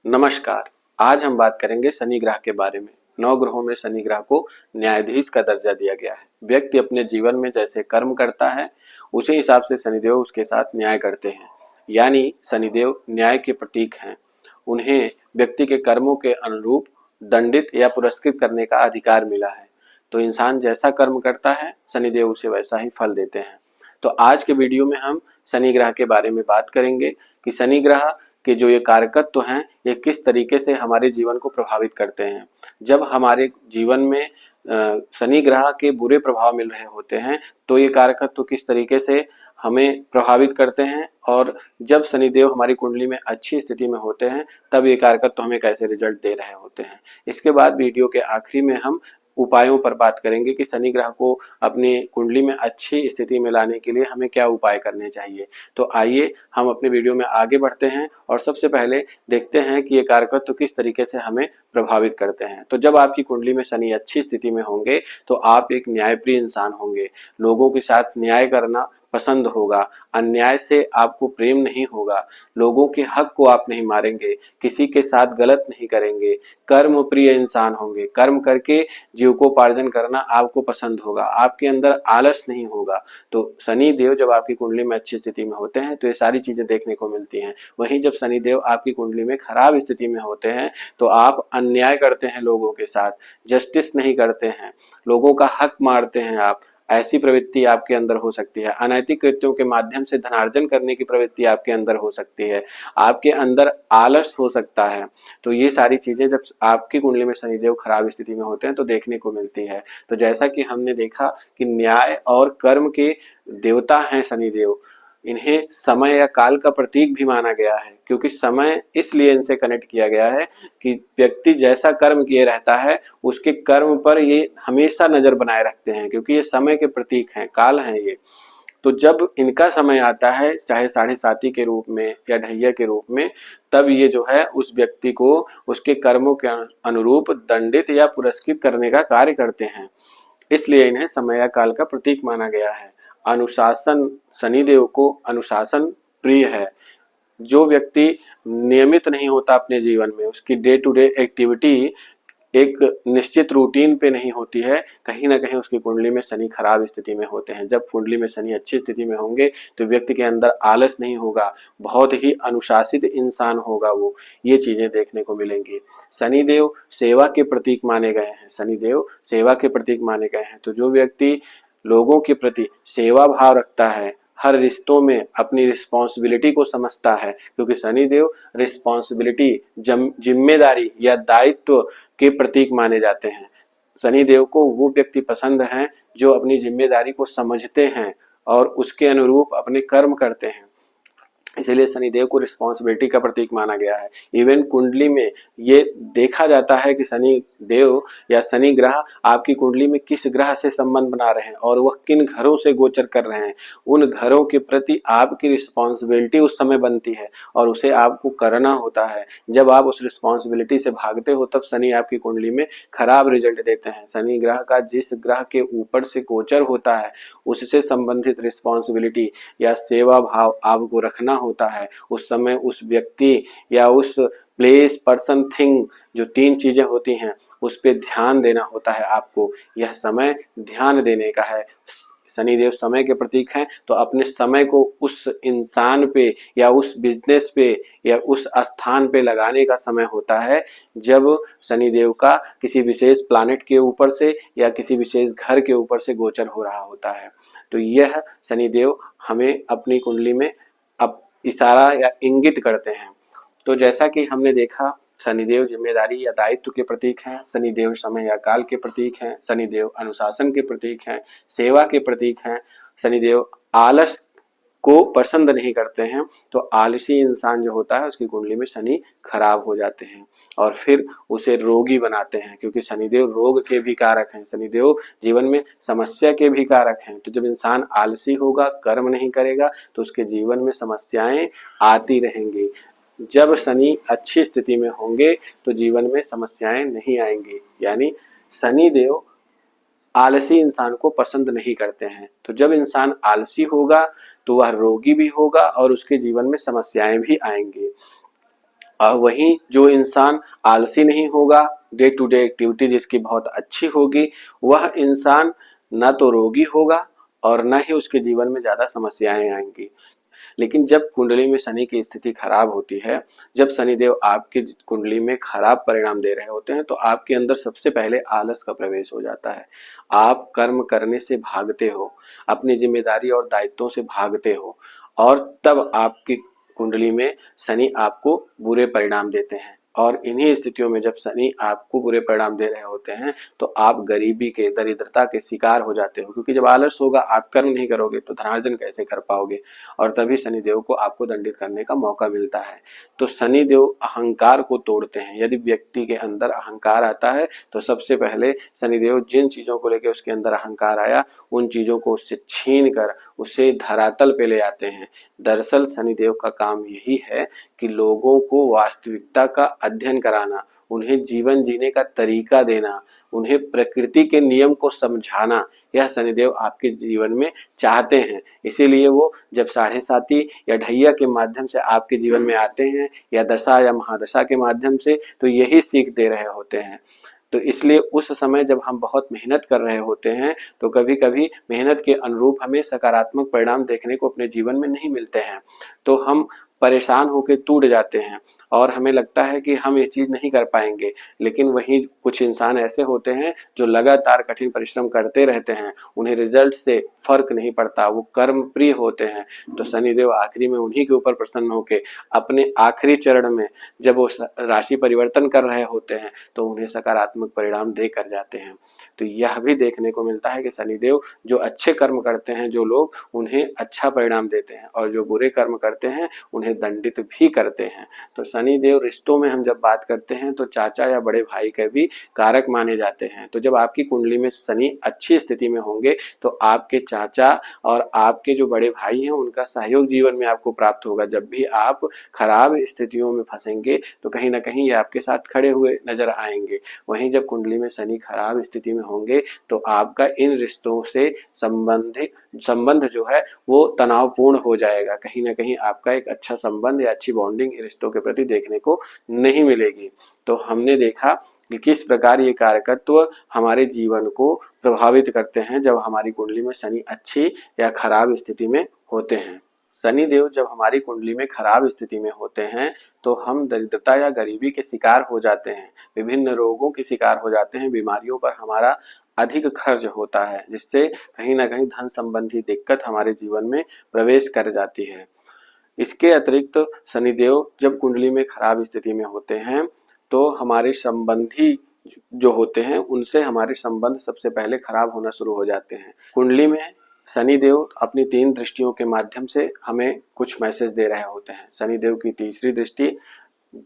नमस्कार। आज हम बात करेंगे शनि ग्रह के बारे में। 9 ग्रहों में शनि ग्रह को न्यायाधीश का दर्जा दिया गया है। व्यक्ति अपने जीवन में जैसे कर्म करता है उसी हिसाब से शनिदेव उसके साथ न्याय करते हैं। यानी शनिदेव न्याय के प्रतीक हैं। उन्हें व्यक्ति के कर्मों के अनुरूप दंडित या पुरस्कृत करने का अधिकार मिला है। तो इंसान जैसा कर्म करता है शनिदेव उसे वैसा ही फल देते हैं। तो आज के वीडियो में हम शनि ग्रह के बारे में बात करेंगे कि शनि ग्रह कि जो ये कारकत्व हैं ये किस तरीके से हमारे जीवन को प्रभावित करते हैं। जब हमारे जीवन में शनि ग्रह के बुरे प्रभाव मिल रहे होते हैं तो ये कारकत्व किस तरीके से हमें प्रभावित करते हैं, और जब शनिदेव हमारी कुंडली में अच्छी स्थिति में होते हैं तब ये कारकत्व हमें कैसे रिजल्ट दे रहे होते हैं। इसके बाद वीडियो के आखिरी में हम उपायों पर बात करेंगे कि शनि ग्रह को अपनी कुंडली में अच्छी स्थिति में लाने के लिए हमें क्या उपाय करने चाहिए। तो आइए हम अपने वीडियो में आगे बढ़ते हैं और सबसे पहले देखते हैं कि ये कारकत्व किस तरीके से हमें प्रभावित करते हैं। तो जब आपकी कुंडली में शनि अच्छी स्थिति में होंगे तो आप एक न्यायप्रिय इंसान होंगे। लोगों के साथ न्याय करना पसंद होगा, अन्याय से आपको प्रेम नहीं होगा, लोगों के हक को आप नहीं मारेंगे, किसी के साथ गलत नहीं करेंगे, कर्म प्रिय इंसान होंगे। कर्म करके जीविकोपार्जन करना आपको पसंद होगा, आपके अंदर आलस नहीं होगा। तो शनि देव जब आपकी कुंडली में अच्छी स्थिति में होते हैं तो ये सारी चीजें देखने को मिलती हैं। वहीं जब शनि देव आपकी कुंडली में खराब स्थिति में होते हैं तो आप अन्याय करते हैं, लोगों के साथ जस्टिस नहीं करते हैं, लोगों का हक मारते हैं आप। ऐसी प्रवृत्ति आपके अंदर हो सकती है। अनैतिक कृत्यों के माध्यम से धनार्जन करने की प्रवृत्ति आपके अंदर हो सकती है। आपके अंदर आलस हो सकता है। तो ये सारी चीजें जब आपकी कुंडली में शनिदेव खराब स्थिति में होते हैं तो देखने को मिलती है। तो जैसा कि हमने देखा कि न्याय और कर्म के देवता हैं शनिदेव, इन्हें समय या काल का प्रतीक भी माना गया है, क्योंकि समय इसलिए इनसे कनेक्ट किया गया है कि व्यक्ति जैसा कर्म किए रहता है उसके कर्म पर ये हमेशा नजर बनाए रखते हैं, क्योंकि ये समय के प्रतीक हैं, काल हैं ये। तो जब इनका समय आता है, चाहे साढ़े साती के रूप में या ढैया के रूप में, तब ये जो है उस व्यक्ति को उसके कर्मों के अनुरूप दंडित या पुरस्कृत करने का कार्य करते हैं। इसलिए इन्हें समय या काल का प्रतीक माना गया है। अनुशासन, शनिदेव को अनुशासन प्रिय है। जो व्यक्ति नियमित नहीं होता अपने जीवन में, उसकी डे टू डे एक्टिविटी एक निश्चित रूटीन पे नहीं होती है, कहीं ना कहीं उसकी कुंडली में शनि खराब स्थिति में होते हैं। जब कुंडली में शनि अच्छी स्थिति में होंगे तो व्यक्ति के अंदर आलस नहीं होगा, बहुत ही अनुशासित इंसान होगा वो। ये चीजें देखने को मिलेंगी। शनिदेव सेवा के प्रतीक माने गए हैं, शनिदेव सेवा के प्रतीक माने गए हैं। तो जो व्यक्ति लोगों के प्रति सेवा भाव रखता है, हर रिश्तों में अपनी रिस्पॉन्सिबिलिटी को समझता है, क्योंकि शनिदेव रिस्पॉन्सिबिलिटी, जिम्मेदारी या दायित्व के प्रतीक माने जाते हैं। शनिदेव को वो व्यक्ति पसंद हैं जो अपनी जिम्मेदारी को समझते हैं और उसके अनुरूप अपने कर्म करते हैं। इसीलिए शनिदेव को रिस्पॉन्सिबिलिटी का प्रतीक माना गया है। इवन कुंडली में ये देखा जाता है कि शनि देव या शनि ग्रह आपकी कुंडली में किस ग्रह से संबंध बना रहे हैं और वह किन घरों से गोचर कर रहे हैं, उन घरों के प्रति आपकी रिस्पॉन्सिबिलिटी उस समय बनती है और उसे आपको करना होता है। जब आप उस रिस्पॉन्सिबिलिटी से भागते हो तब शनि आपकी कुंडली में खराब रिजल्ट देते हैं। शनि ग्रह का जिस ग्रह के ऊपर से गोचर होता है उससे संबंधित रिस्पॉन्सिबिलिटी या सेवा भाव आपको रखना होता है। उस समय उस व्यक्ति या उस प्लेस, पर्सन, थिंग, जो 3 चीजें होती हैं उस पे ध्यान देना होता है आपको। यह समय ध्यान देने का है। शनिदेव समय के प्रतीक हैं, तो अपने समय को उस इंसान पे या उस बिजनेस पे या उस स्थान पे लगाने का समय होता है जब शनिदेव का किसी विशेष प्लैनेट के ऊपर से या किसी विशेष घर के ऊपर से गोचर हो रहा होता है। तो यह शनिदेव हमें अपनी कुंडली में अब इशारा या इंगित करते हैं। तो जैसा कि हमने देखा, शनिदेव जिम्मेदारी या दायित्व के प्रतीक हैं, शनिदेव समय या काल के प्रतीक हैं, शनिदेव अनुशासन के प्रतीक हैं, सेवा के प्रतीक हैं, शनिदेव आलस को पसंद नहीं करते हैं। तो आलसी इंसान जो होता है उसकी कुंडली में शनि खराब हो जाते हैं और फिर उसे रोगी बनाते हैं, क्योंकि शनिदेव रोग के भी कारक हैं, शनिदेव जीवन में समस्या के भी कारक हैं। तो जब इंसान आलसी होगा, कर्म नहीं करेगा, तो उसके जीवन में समस्याएं आती रहेंगी। जब शनि अच्छी स्थिति में होंगे तो जीवन में समस्याएं नहीं आएंगी। यानी शनिदेव आलसी इंसान को पसंद नहीं करते हैं। तो जब इंसान आलसी होगा तो वह रोगी भी होगा और उसके जीवन में समस्याएं भी आएंगी। और वहीं जो इंसान आलसी नहीं होगा, डे टू डे एक्टिविटी जिसकी बहुत अच्छी होगी, वह इंसान न तो रोगी होगा और न ही उसके जीवन में ज्यादा समस्याएं आएंगी। लेकिन जब कुंडली में शनि की स्थिति खराब होती है, जब शनिदेव आपकी कुंडली में खराब परिणाम दे रहे होते हैं, तो आपके अंदर सबसे पहले आलस का प्रवेश हो जाता है। आप कर्म करने से भागते हो, अपनी जिम्मेदारी और दायित्वों से भागते हो, और तब आपकी कुंडली में शनि आपको बुरे परिणाम देते हैं। और इन्हीं स्थितियों में जब शनि आपको बुरे परिणाम दे रहे होते हैं, तो आप गरीबी के, दरिद्रता के शिकार हो जाते हो, क्योंकि जब आलस होगा, आप कर्म नहीं करोगे तो धनार्जन कैसे कर पाओगे, और तभी शनिदेव को आपको दंडित करने का मौका मिलता है। तो शनिदेव अहंकार को तोड़ते हैं। यदि व्यक्ति के अंदर अहंकार आता है, तो सबसे पहले शनिदेव जिन चीजों को लेकर उसके अंदर अहंकार आया, उन चीजों को उससे छीन कर उसे धरातल पे ले आते हैं। दरअसल शनिदेव का काम यही है कि लोगों को वास्तविकता का अध्ययन कराना, उन्हें जीवन जीने का तरीका देना, उन्हें प्रकृति के नियम को समझाना, यह शनिदेव आपके जीवन में चाहते हैं। इसीलिए वो जब साढ़े साती या ढैया के माध्यम से आपके जीवन में आते हैं, या दशा या महादशा के माध्यम से, तो यही सीख दे रहे होते हैं। तो इसलिए उस समय जब हम बहुत मेहनत कर रहे होते हैं, तो कभी कभी मेहनत के अनुरूप हमें सकारात्मक परिणाम देखने को अपने जीवन में नहीं मिलते हैं, तो हम परेशान होकर टूट जाते हैं और हमें लगता है कि हम ये चीज नहीं कर पाएंगे। लेकिन वहीं कुछ इंसान ऐसे होते हैं जो लगातार कठिन परिश्रम करते रहते हैं, उन्हें रिजल्ट से फर्क नहीं पड़ता, वो कर्म प्रिय होते हैं। तो शनिदेव आखिरी में उन्हीं के ऊपर प्रसन्न होकर अपने आखिरी चरण में जब वो राशि परिवर्तन कर रहे होते हैं, तो उन्हें सकारात्मक परिणाम दे कर जाते हैं। तो यह भी देखने को मिलता है कि शनिदेव जो अच्छे कर्म करते हैं जो लोग, उन्हें अच्छा परिणाम देते हैं, और जो बुरे कर्म करते हैं उन्हें दंडित भी करते हैं। तो शनिदेव रिश्तों में हम जब बात करते हैं, तो चाचा या बड़े भाई के भी कारक माने जाते हैं। तो जब आपकी कुंडली में शनि अच्छी स्थिति में होंगे, तो आपके चाचा और आपके जो बड़े भाई हैं, उनका सहयोग जीवन में आपको प्राप्त होगा। जब भी आप खराब स्थितियों में फंसेंगे, तो कहीं ना कहीं ये आपके साथ खड़े हुए नजर आएंगे। वहीं जब कुंडली में शनि खराब स्थिति में होंगे, तो आपका इन रिश्तों से संबंध जो है वो तनावपूर्ण हो जाएगा। कहीं ना कहीं आपका एक अच्छा संबंध या अच्छी बॉन्डिंग रिश्तों के प्रति देखने को नहीं मिलेगी। तो हमने देखा कि किस प्रकार ये कारकत्व हमारे जीवन को प्रभावित करते हैं जब हमारी कुंडली में शनि अच्छी या खराब स्थिति में होते हैं। शनि देव जब हमारी कुंडली में खराब स्थिति में होते हैं, तो हम दरिद्रता या गरीबी के शिकार हो जाते हैं, विभिन्न रोगों के शिकार हो जाते हैं, बीमारियों पर हमारा अधिक खर्च होता है, जिससे कहीं ना कहीं धन संबंधी दिक्कत हमारे जीवन में प्रवेश कर जाती है। इसके अतिरिक्त शनिदेव जब कुंडली में खराब स्थिति में होते हैं, तो हमारे संबंधी जो होते हैं, उनसे हमारे संबंध सबसे पहले खराब होना शुरू हो जाते हैं। कुंडली में शनिदेव अपनी 3 दृष्टियों के माध्यम से हमें कुछ मैसेज दे रहे होते हैं। शनिदेव की तीसरी दृष्टि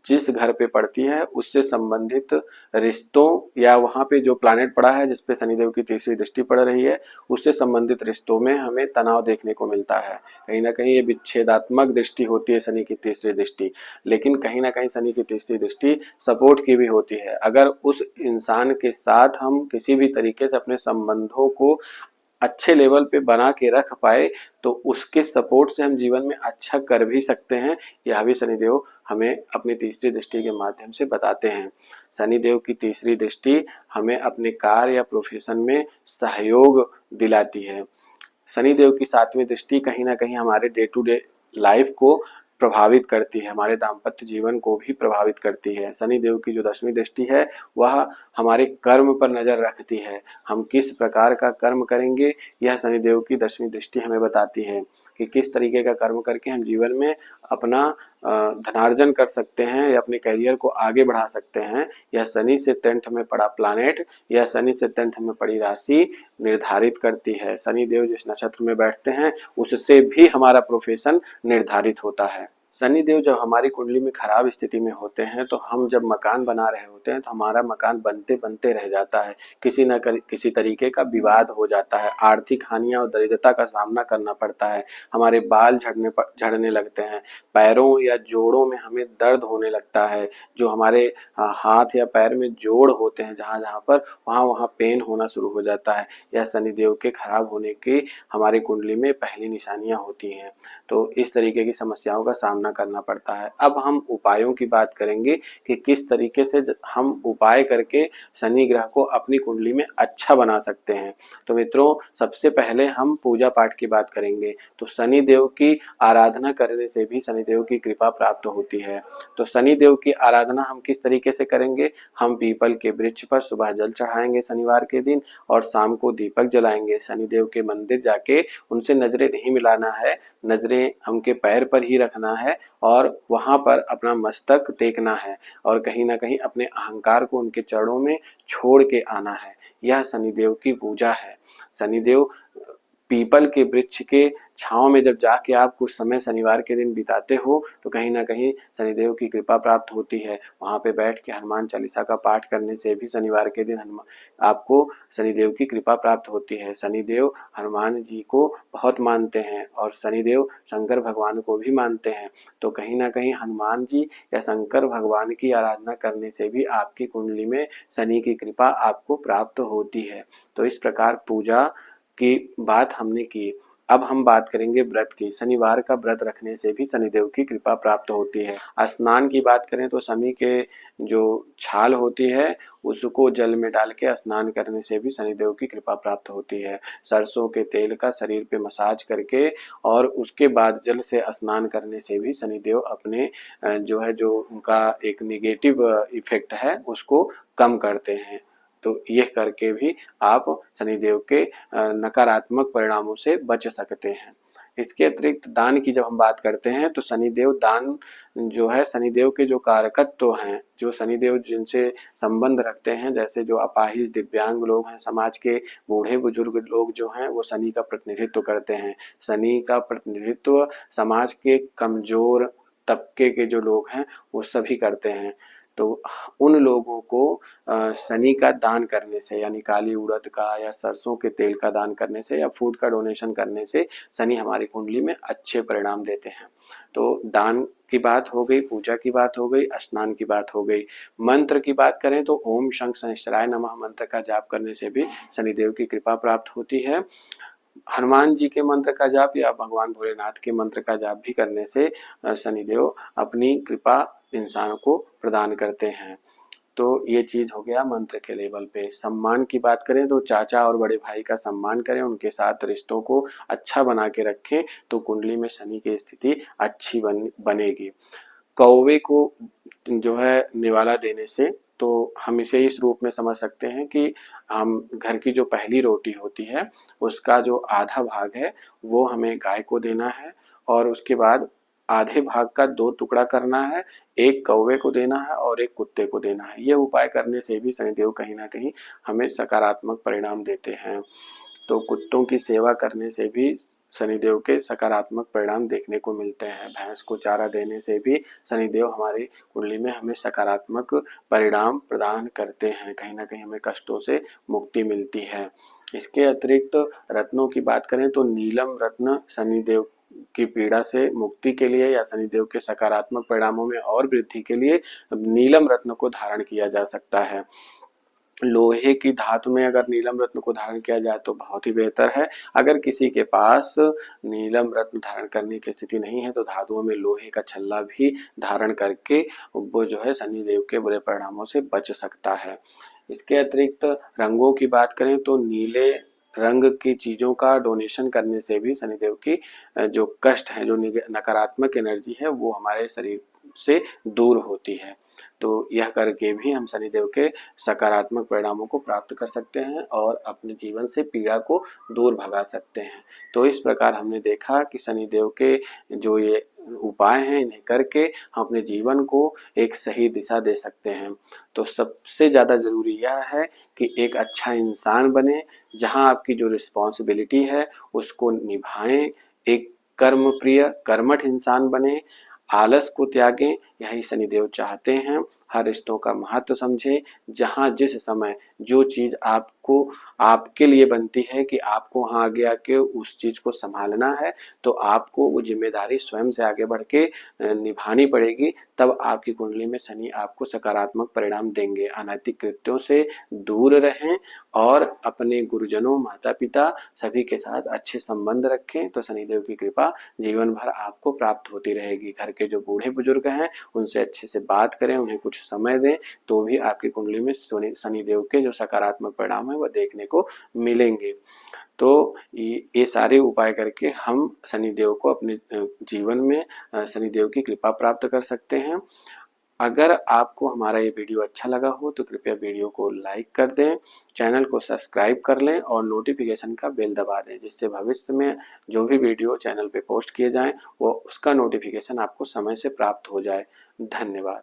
जिस घर पे पड़ती है, उससे संबंधित रिश्तों, या वहां पे जो प्लैनेट पड़ा है जिसपे शनिदेव की तीसरी दृष्टि पड़ रही है, उससे संबंधित रिश्तों में हमें तनाव देखने को मिलता है। कहीं ना कहीं ये विच्छेदात्मक दृष्टि होती है शनि की तीसरी दृष्टि, लेकिन कहीं ना कहीं शनि की तीसरी दृष्टि सपोर्ट की भी होती है। अगर उस इंसान के साथ हम किसी भी तरीके से अपने संबंधों को अच्छे लेवल पे बना के रख पाए, तो उसके सपोर्ट से हम जीवन में अच्छा कर भी सकते हैं। यह भी शनिदेव हमें अपनी तीसरी दृष्टि के माध्यम से बताते हैं। शनिदेव की तीसरी दृष्टि हमें अपने कार्य या प्रोफेशन में सहयोग दिलाती है। शनिदेव की 7वीं दृष्टि कहीं ना कहीं हमारे डे टू डे लाइफ को प्रभावित करती है, हमारे दाम्पत्य जीवन को भी प्रभावित करती है। शनिदेव की जो 10वीं दृष्टि है, वह हमारे कर्म पर नजर रखती है। हम किस प्रकार का कर्म करेंगे, यह शनिदेव की 10वीं दृष्टि हमें बताती है कि किस तरीके का कर्म करके हम जीवन में अपना धनार्जन कर सकते हैं या अपने करियर को आगे बढ़ा सकते हैं। यह शनि से 10th में पड़ा प्लैनेट या शनि से 10th में पड़ी राशि निर्धारित करती है। शनि देव जिस नक्षत्र में बैठते हैं, उससे भी हमारा प्रोफेशन निर्धारित होता है। शनिदेव जब हमारी कुंडली में खराब स्थिति में होते हैं, तो हम जब मकान बना रहे होते हैं, तो हमारा मकान बनते बनते रह जाता है, किसी न किसी तरीके का विवाद हो जाता है, आर्थिक हानियां और दरिद्रता का सामना करना पड़ता है, हमारे बाल झड़ने लगते हैं, पैरों या जोड़ों में हमें दर्द होने लगता है, जो हमारे हाथ या पैर में जोड़ होते हैं जहां जहां पर, वहां पेन होना शुरू हो जाता है। यह शनिदेव के खराब होने की हमारी कुंडली में पहली निशानियां होती हैं। तो इस तरीके की समस्याओं का सामना सामना करना पड़ता है। अब हम उपायों की बात करेंगे कि किस तरीके से हम उपाय करके शनि ग्रह को अपनी कुंडली में अच्छा बना सकते हैं। तो मित्रों, सबसे पहले हम पूजा पाठ की बात करेंगे। तो शनि देव की आराधना करने से भी शनि देव की कृपा प्राप्त होती है। तो शनि देव की आराधना हम किस तरीके से करेंगे? हम पीपल के वृक्ष पर सुबह जल चढ़ाएंगे शनिवार के दिन, और शाम को दीपक जलाएंगे। शनिदेव के मंदिर जाके उनसे नजरें नहीं मिलाना है, नजरें उनके पैर पर ही रखना है और वहां पर अपना मस्तक टेकना है और कहीं ना कहीं अपने अहंकार को उनके चरणों में छोड़ के आना है। यह शनिदेव की पूजा है। शनिदेव पीपल के वृक्ष के छांव में जब जाके आप कुछ समय शनिवार के दिन बिताते हो तो कहीं ना कहीं शनिदेव की कृपा प्राप्त होती है। वहां पे बैठ के हनुमान चालीसा का पाठ करने से भी शनिवार के दिन आपको शनिदेव की कृपा प्राप्त होती है। शनिदेव हनुमान जी को बहुत मानते हैं और शनिदेव शंकर भगवान को भी मानते हैं। तो कहीं ना कहीं हनुमान जी या शंकर भगवान की आराधना करने से भी आपकी कुंडली में शनि की कृपा आपको प्राप्त होती है। तो इस प्रकार पूजा की बात हमने की। अब हम बात करेंगे व्रत की। शनिवार का व्रत रखने से भी शनिदेव की कृपा प्राप्त होती है। स्नान की बात करें तो शनि के जो छाल होती है उसको जल में डाल के स्नान करने से भी शनिदेव की कृपा प्राप्त होती है। सरसों के तेल का शरीर पे मसाज करके और उसके बाद जल से स्नान करने से भी शनिदेव अपने जो उनका एक निगेटिव इफेक्ट है उसको कम करते हैं। तो यह करके भी आप शनिदेव के नकारात्मक परिणामों से बच सकते हैं। इसके अतिरिक्त दान की जब हम बात करते हैं तो शनिदेव दान जो है, शनिदेव के जो कारकत्व हैं, जो शनिदेव जिनसे संबंध रखते हैं, जैसे जो अपाहिज दिव्यांग लोग हैं, समाज के बूढ़े बुजुर्ग लोग जो हैं वो शनि का प्रतिनिधित्व करते हैं। शनि का प्रतिनिधित्व समाज के कमजोर तबके के जो लोग हैं वो सभी करते हैं। तो उन लोगों को शनि का दान करने से, यानी काली उड़द का या सरसों के तेल का दान करने से या फूड का डोनेशन करने से शनि हमारी कुंडली में अच्छे परिणाम देते हैं। तो दान की बात हो गई, पूजा की बात हो गई, स्नान की बात हो गई। मंत्र की बात करें तो ओम शंख शनिश्चराय नमः मंत्र का जाप करने से भी शनिदेव की कृपा प्राप्त होती है। हनुमान जी के मंत्र का जाप या भगवान भोलेनाथ के मंत्र का जाप भी करने से शनिदेव अपनी कृपा इंसान को प्रदान करते हैं। तो ये चीज हो गया मंत्र के लेवल पे। सम्मान की बात करें तो चाचा और बड़े भाई का सम्मान करें, उनके साथ रिश्तों को अच्छा बना के रखें तो कुंडली में शनि की स्थिति अच्छी बनेगी। कौवे को जो है निवाला देने से, तो हम इसे इस रूप में समझ सकते हैं कि हम घर की जो पहली रोटी होती है उसका जो आधा भाग है वो हमें गाय को देना है और उसके बाद आधे भाग का 2 टुकड़ा करना है, एक कौवे को देना है और एक कुत्ते को देना है। ये उपाय करने से भी शनिदेव कहीं ना कहीं हमें सकारात्मक परिणाम देते हैं। तो कुत्तों की सेवा करने से भी शनिदेव के सकारात्मक परिणाम देखने को मिलते हैं। भैंस को चारा देने से भी शनिदेव हमारी कुंडली में हमें सकारात्मक परिणाम प्रदान करते हैं। कहीं ना कहीं हमें कष्टों से मुक्ति मिलती है। इसके अतिरिक्त रत्नों की बात करें तो नीलम रत्न शनिदेव की पीड़ा से मुक्ति के लिए या शनिदेव के सकारात्मक परिणामों में और वृद्धि के लिए नीलम रत्न को धारण किया जा सकता है। लोहे की धातु में अगर नीलम रत्न को धारण किया जाए तो बहुत ही बेहतर है। अगर किसी के पास नीलम रत्न धारण करने की स्थिति नहीं है तो धातुओं में लोहे का छल्ला भी धारण करके वो जो है शनिदेव के बुरे परिणामों से बच सकता है। इसके अतिरिक्त रंगों की बात करें तो नीले रंग की चीजों का डोनेशन करने से भी शनिदेव की जो कष्ट है, जो नकारात्मक एनर्जी है वो हमारे शरीर से दूर होती है। तो यह करके भी हम शनिदेव के सकारात्मक परिणामों को प्राप्त कर सकते हैं और अपने जीवन से पीड़ा को दूर भगा सकते हैं। तो इस प्रकार हमने देखा कि शनिदेव के जो ये उपाय हैं इन्हें करके हम अपने जीवन को एक सही दिशा दे सकते हैं। तो सबसे ज्यादा जरूरी यह है कि एक अच्छा इंसान बने, जहां आपकी जो रिस्पॉन्सिबिलिटी है उसको निभाएं, एक कर्म प्रिय कर्मठ इंसान बने, आलस को त्यागें, यही शनिदेव चाहते हैं। हर रिश्तों का महत्व समझें, जहां जिस समय जो चीज आप आपको आपके लिए बनती है कि आपको वहाँ आगे आके उस चीज़ को संभालना है, तो आपको वो जिम्मेदारी स्वयं से आगे बढ़ के निभानी पड़ेगी। तब आपकी कुंडली में शनि आपको सकारात्मक परिणाम देंगे। अनैतिक कृत्यों से दूर रहें और अपने गुरुजनों, माता-पिता सभी के साथ अच्छे संबंध रखें, तो शनिदेव की कृपा जीवन भर आपको प्राप्त होती रहेगी। घर के जो बूढ़े बुजुर्ग हैं उनसे अच्छे से बात करें, उन्हें कुछ समय दें, तो भी आपकी कुंडली में शनिदेव के जो सकारात्मक परिणाम है वह देखने को मिलेंगे। तो ये सारे उपाय करके हम शनिदेव को अपने जीवन में शनिदेव की कृपा प्राप्त कर सकते हैं। अगर आपको हमारा ये वीडियो अच्छा लगा हो तो कृपया वीडियो को लाइक कर दें, चैनल को सब्सक्राइब कर लें और नोटिफिकेशन का बेल दबा दें, जिससे भविष्य में जो भी वीडियो चैनल पे पोस्ट किए जाएं वो उसका नोटिफिकेशन आपको समय से प्राप्त हो जाए। धन्यवाद।